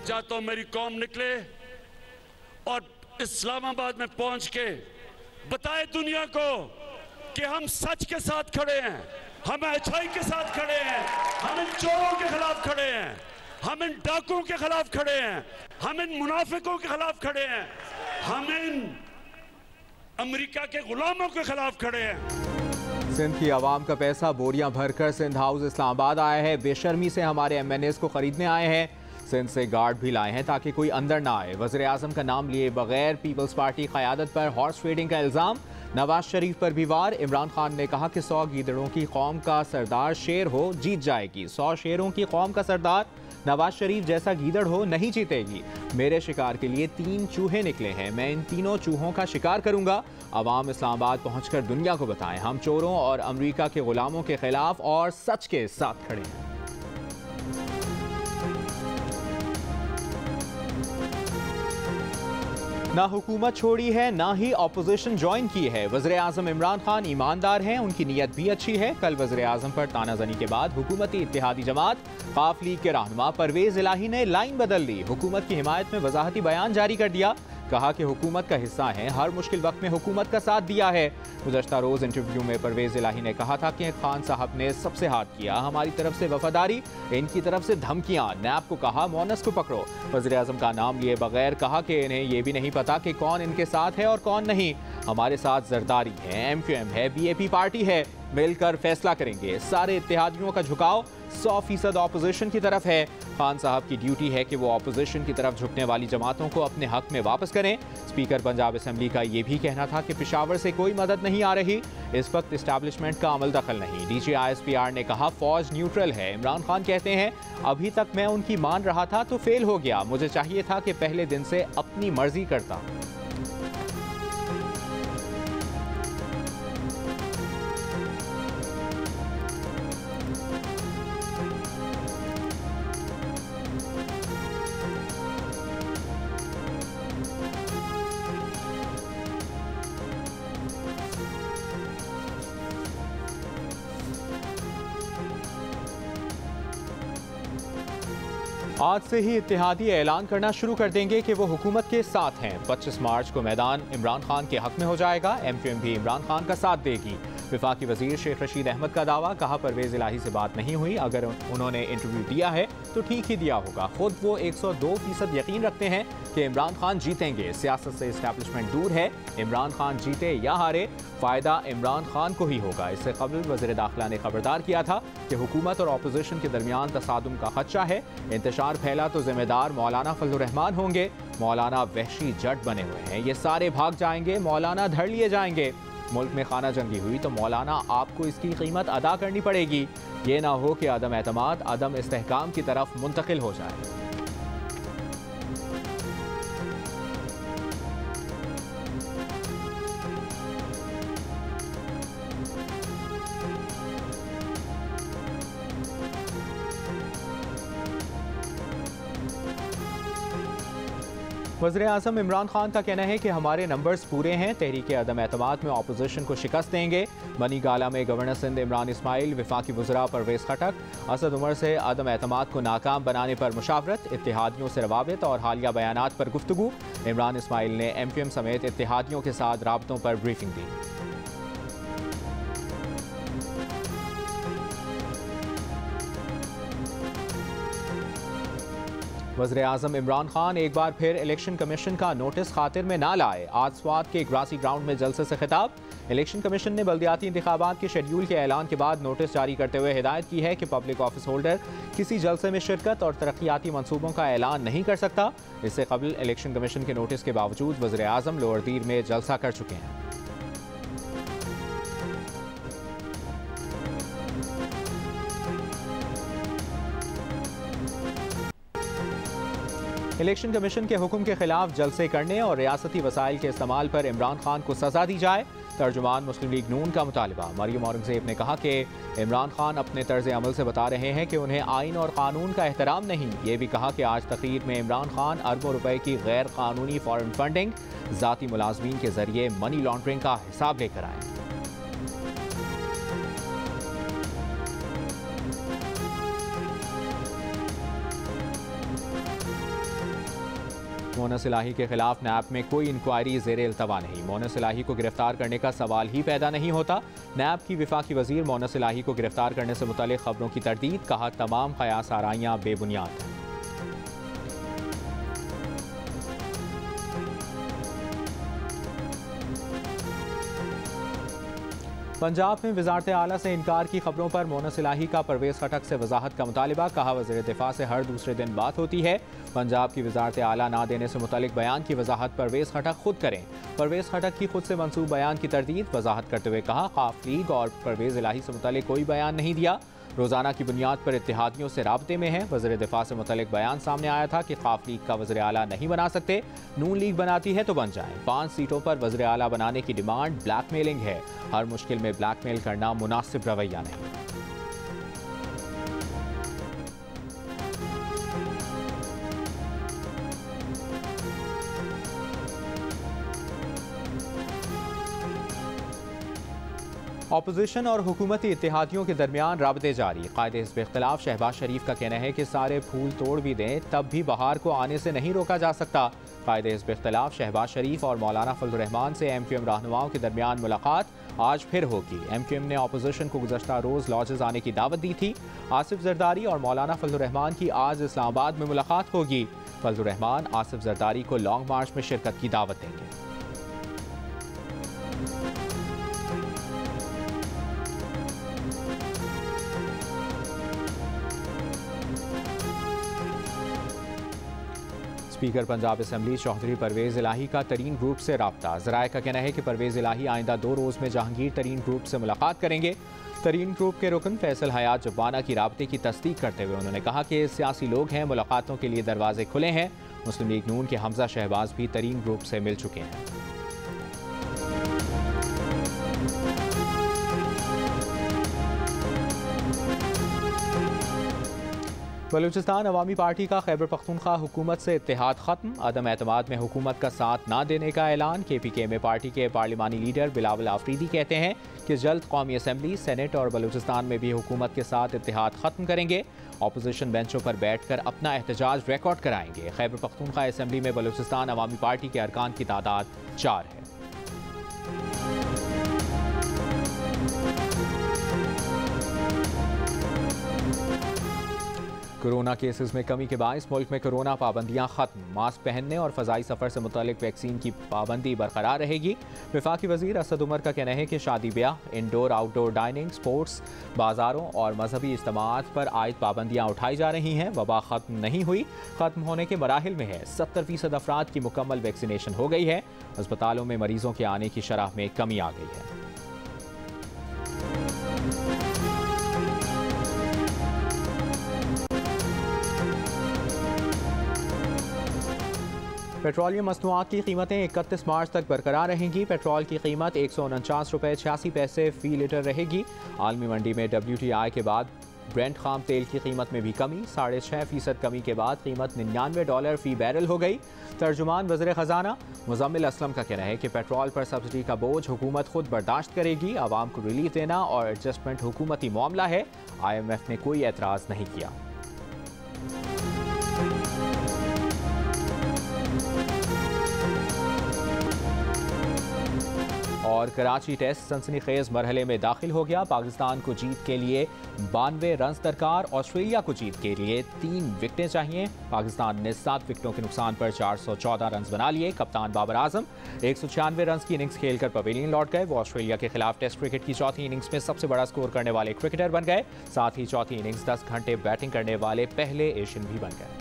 या तो मेरी कौम निकले और इस्लामाबाद में पहुंच के बताए दुनिया को कि हम सच के साथ खड़े हैं, हम अच्छाई के साथ खड़े हैं, हम इन चोरों के खिलाफ खड़े हैं, हम इन डाकुओं के खिलाफ खड़े हैं, हम इन मुनाफिकों के खिलाफ खड़े हैं, हम इन अमेरिका के गुलामों के खिलाफ खड़े हैं। सिंध की आवाम का पैसा बोरियां भरकर सिंध हाउस इस्लामाबाद आया है। बेशर्मी से हमारे MNAs को खरीदने आए हैं। सिंध से गार्ड भी लाए हैं ताकि कोई अंदर ना आए। वज़ीर आज़म का नाम लिए बगैर पीपल्स पार्टी क़यादत पर हॉर्स ट्रेडिंग का इल्ज़ाम। नवाज शरीफ पर भी वार। इमरान खान ने कहा कि 100 गीदड़ों की कौम का सरदार शेर हो जीत जाएगी। 100 शेरों की कौम का सरदार नवाज शरीफ जैसा गीदड़ हो नहीं जीतेगी। मेरे शिकार के लिए 3 चूहे निकले हैं, मैं इन तीनों चूहों का शिकार करूंगा। अवाम इस्लामाबाद पहुंचकर दुनिया को बताएं हम चोरों और अमेरिका के गुलामों के खिलाफ और सच के साथ खड़े हैं। ना हुकूमत छोड़ी है ना ही ऑपोजिशन ज्वाइन की है। वज़ीर आज़म इमरान खान ईमानदार हैं, उनकी नीयत भी अच्छी है। कल वज़ीर आज़म पर तानाज़नी के बाद हुकूमती इत्तेहादी जमात ख़ाफ लीग के रहनुमा परवेज़ इलाही ने लाइन बदल ली। हुकूमत की हिमायत में वज़ाहती बयान जारी कर दिया। कहा कि हुकूमत का हिस्सा हैं, हर मुश्किल वक्त में हुकूमत का साथ दिया है। गुज़श्ता रोज़ इंटरव्यू में परवेज़ इलाही ने कहा था कि खान साहब ने सबसे हाथ किया, हमारी तरफ से वफादारी, इनकी तरफ से धमकियां। नैब को कहा मोनस को पकड़ो। वज़ीर आज़म का नाम लिए बगैर कहा कि इन्हें ये भी नहीं पता कि कौन इनके साथ है और कौन नहीं। हमारे साथ जरदारी है, MQM है, BAP पार्टी है, मिलकर फैसला करेंगे। सारे इत्तेहादियों का झुकाव 100% ऑपोजिशन की तरफ है। खान साहब की ड्यूटी है कि वो ऑपोजिशन की तरफ झुकने वाली जमातों को अपने हक में वापस करें। स्पीकर पंजाब असेंबली का ये भी कहना था कि पेशावर से कोई मदद नहीं आ रही, इस वक्त इस्टेब्लिशमेंट का अमल दखल नहीं। DG ISPR ने कहा फौज न्यूट्रल है। इमरान खान कहते हैं अभी तक मैं उनकी मान रहा था तो फेल हो गया, मुझे चाहिए था कि पहले दिन से अपनी मर्जी करता। आज से ही इत्तेहादी ऐलान करना शुरू कर देंगे कि वो हुकूमत के साथ हैं। 25 मार्च को मैदान इमरान खान के हक में हो जाएगा। MQM भी इमरान खान का साथ देगी। वफाकी वजीर शेख रशीद अहमद का दावा, कहा परवेज़ इलाही से बात नहीं हुई, अगर उन्होंने इंटरव्यू दिया है तो ठीक ही दिया होगा। खुद वो 102% यकीन रखते हैं कि इमरान खान जीतेंगे। सियासत से इस्टेब्लिशमेंट दूर है, इमरान खान जीते या हारे फ़ायदा इमरान खान को ही होगा। इससे कबल वज़ीर दाखिला ने खबरदार किया था कि हुकूमत और अपोजिशन के दरमियान तसादुम का खदशा है। इंतशार फैला तो जिम्मेदार मौलाना फजलुर रहमान होंगे। मौलाना वहशी जट बने हुए हैं, ये सारे भाग जाएंगे, मौलाना धर लिए जाएंगे। मुल्क में खाना जंगी हुई तो मौलाना आपको इसकी कीमत अदा करनी पड़ेगी। ये ना हो कि अदम एतमाद, अदम इस्तेहकाम की तरफ मुंतकिल हो जाए। वज़ीर आज़म इमरान खान का कहना है कि हमारे नंबर्स पूरे हैं, तहरीक अदम एतमाद में अपोजिशन को शिकस्त देंगे। बनी गाला में गवर्नर सिंध इमरान इस्माइल, वफाकी वज़रा परवेज़ खटक, असद उमर से अदम एतमाद को नाकाम बनाने पर मुशावरत, इत्तेहादियों से रवाबित और हालिया बयानात पर गुफ्तगू। इमरान इस्माइल ने MQM समेत इत्तेहादियों के साथ राबतों पर ब्रीफिंग दी। वज़ीर आज़म इमरान खान एक बार फिर इलेक्शन कमीशन का नोटिस खातिर में ना लाए। आज स्वात के ग्रासी ग्राउंड में जलसे से खिताब। इलेक्शन कमीशन ने बल्दियाती इंतखाबात के शेड्यूल के ऐलान के बाद नोटिस जारी करते हुए हिदायत की है कि पब्लिक ऑफिस होल्डर किसी जलसे में शिरकत और तरक्याती मनसूबों का ऐलान नहीं कर सकता। इससे कबल इलेक्शन कमीशन के नोटिस के बावजूद वज़ीर आज़म लोअर दीर में जलसा कर चुके हैं। इलेक्शन कमीशन के हुक्म के खिलाफ जलसे करने और रियासती वसाइल के इस्तेमाल पर इमरान खान को सजा दी जाए। तर्जुमान मुस्लिम लीग नून का मुतालबा। मरियम औरंगजेब ने कहा कि इमरान खान अपने तर्ज अमल से बता रहे हैं कि उन्हें आइन और कानून का एहतराम नहीं। ये भी कहा कि आज तकरीर में इमरान खान अरबों रुपए की गैर कानूनी फॉरेन फंडिंग, जाती मुलाजमीन के जरिए मनी लॉन्ड्रिंग का हिसाब लेकर आए। मोनस इलाही के खिलाफ नैब में कोई इंक्वायरी ज़ेर इल्तवा नहीं। मोनस इलाही को गिरफ्तार करने का सवाल ही पैदा नहीं होता। नैब की वफाकी वजीर मोनस इलाही को गिरफ्तार करने से मुतालिक खबरों की तरदीद, कहा तमाम कयास आराइयां बेबुनियाद हैं। पंजाब में वजारत आला से इनकार की खबरों पर मोनस इलाही का परवेज़ खटक से वजाहत का मुतालिबा, कहा वज़ीर दिफा से हर दूसरे दिन बात होती है। पंजाब की वजारत आला ना देने से मुतालिक बयान की वजाहत परवेज़ खटक खुद करें। परवेज़ खटक की खुद से मंसूब बयान की तरदीद, वजाहत करते हुए कहा काफ लीग और परवेज़ इलाही से मुतालिक कोई बयान नहीं दिया, रोज़ाना की बुनियाद पर इत्तेहादियों से राब्ते में है। वज़ीर दिफा से मुतालिक बयान सामने आया था कि काफ लीग का वज़ीर आला नहीं बना सकते, नून लीग बनाती है तो बन जाए। 5 सीटों पर वज़ीर आला बनाने की डिमांड ब्लैकमेलिंग है। हर मुश्किल में ब्लैकमेल करना मुनासिब रवैया नहीं। अपोजिशन और हुकूमती इत्तेहादियों के दरमियान राबते जारी। कायदे हिज़्ब इख्तिलाफ शहबाज शरीफ का कहना है कि सारे फूल तोड़ भी दें तब भी बहार को आने से नहीं रोका जा सकता। कायदे हिज़्ब इख्तिलाफ शहबाज शरीफ और मौलाना फजलुर रहमान से MQM रहनुमाओं के दरमियान मुलाकात आज फिर होगी। MQM ने अपोजिशन को गुज़श्ता रोज़ लॉजेस आने की दावत दी थी। आसिफ जरदारी और मौलाना फजलुर रहमान की आज इस्लामाबाद में मुलाकात होगी। फजलुर रहमान आसिफ जरदारी को लॉन्ग मार्च में शिरकत की दावत देंगे। स्पीकर पंजाब असम्बली चौधरी परवेज़ इलाही का तरीन ग्रुप से राब्ता। ज़राए का कहना है कि परवेज़ इलाही आइंदा 2 रोज़ में जहांगीर तरीन ग्रुप से मुलाकात करेंगे। तरीन ग्रुप के रुकन फैसल हयात जब्बाना की राब्ते की तस्दीक करते हुए उन्होंने कहा कि सियासी लोग हैं, मुलाकातों के लिए दरवाजे खुले हैं। मुस्लिम लीग नून के हमजा शहबाज भी तरीन ग्रुप से मिल चुके हैं। बलूचिस्तान अवामी पार्टी का खैबर पख्तूनख्वा हुकूमत से इत्तेहाद खत्म। अदम एतमाद में हुकूमत का साथ ना देने का ऐलान। KPK में पार्टी के पार्लिमानी लीडर बिलावल आफरीदी कहते हैं कि जल्द कौमी असम्बली, सेनेट और बलूचिस्तान में भी हुकूमत के साथ इत्तेहाद खत्म करेंगे। अपोजिशन बेंचों पर बैठकर अपना एहतजाज रिकॉर्ड कराएंगे। खैबर पख्तूनख्वा असम्बली में बलूचिस्तान अवामी पार्टी के अरकान की तादाद 4 है। कोरोना केसेस में कमी के बायस मुल्क में कोरोना पाबंदियां खत्म। मास्क पहनने और फ़ज़ाई सफ़र से मुतालिक वैक्सीन की पाबंदी बरकरार रहेगी। वफाकी वज़ीर असद उमर का कहना है कि शादी ब्याह, इंडोर आउटडोर डाइनिंग, स्पोर्ट्स, बाज़ारों और मजहबी इज्तिमाआत पर आयद पाबंदियां उठाई जा रही हैं। वबा ख़त्म नहीं हुई, ख़त्म होने के मराहिल में है। 70% अफराद की मुकम्मल वैक्सीनेशन हो गई है। अस्पतालों में मरीजों के आने की शरह में कमी आ गई है। पेट्रोलियम मसनूआत की कीमतें 31 मार्च तक बरकरार रहेंगी। पेट्रोल की कीमत 149 रुपये 86 पैसे फ़ी लीटर रहेगी। आलमी मंडी में WTI के बाद ब्रेंट खाम तेल की कीमत में भी कमी। 6.5% कमी के बाद कीमत $99 फ़ी बैरल हो गई। तर्जुमान वज़ीर ख़जाना मुज़म्मिल असलम का कहना है कि पेट्रोल पर सब्सिडी का बोझ हुकूमत खुद बर्दाश्त करेगी। आवाम को रिलीफ देना और एडजस्टमेंट हुकूमती मामला है। IMF ने कोई एतराज़ नहीं किया। और कराची टेस्ट सनसनीखेज मरहले में दाखिल हो गया। पाकिस्तान को जीत के लिए 92 रन दरकार। ऑस्ट्रेलिया को जीत के लिए 3 विकेटें चाहिए। पाकिस्तान ने 7 विकेटों के नुकसान पर 414 रन बना लिए। कप्तान बाबर आजम 196 रन की इनिंग्स खेलकर पवेलियन लौट गए। वो ऑस्ट्रेलिया के खिलाफ टेस्ट क्रिकेट की चौथी इनिंग्स में सबसे बड़ा स्कोर करने वाले क्रिकेटर बन गए। साथ ही चौथी इनिंग्स 10 घंटे बैटिंग करने वाले पहले एशियन भी बन गए।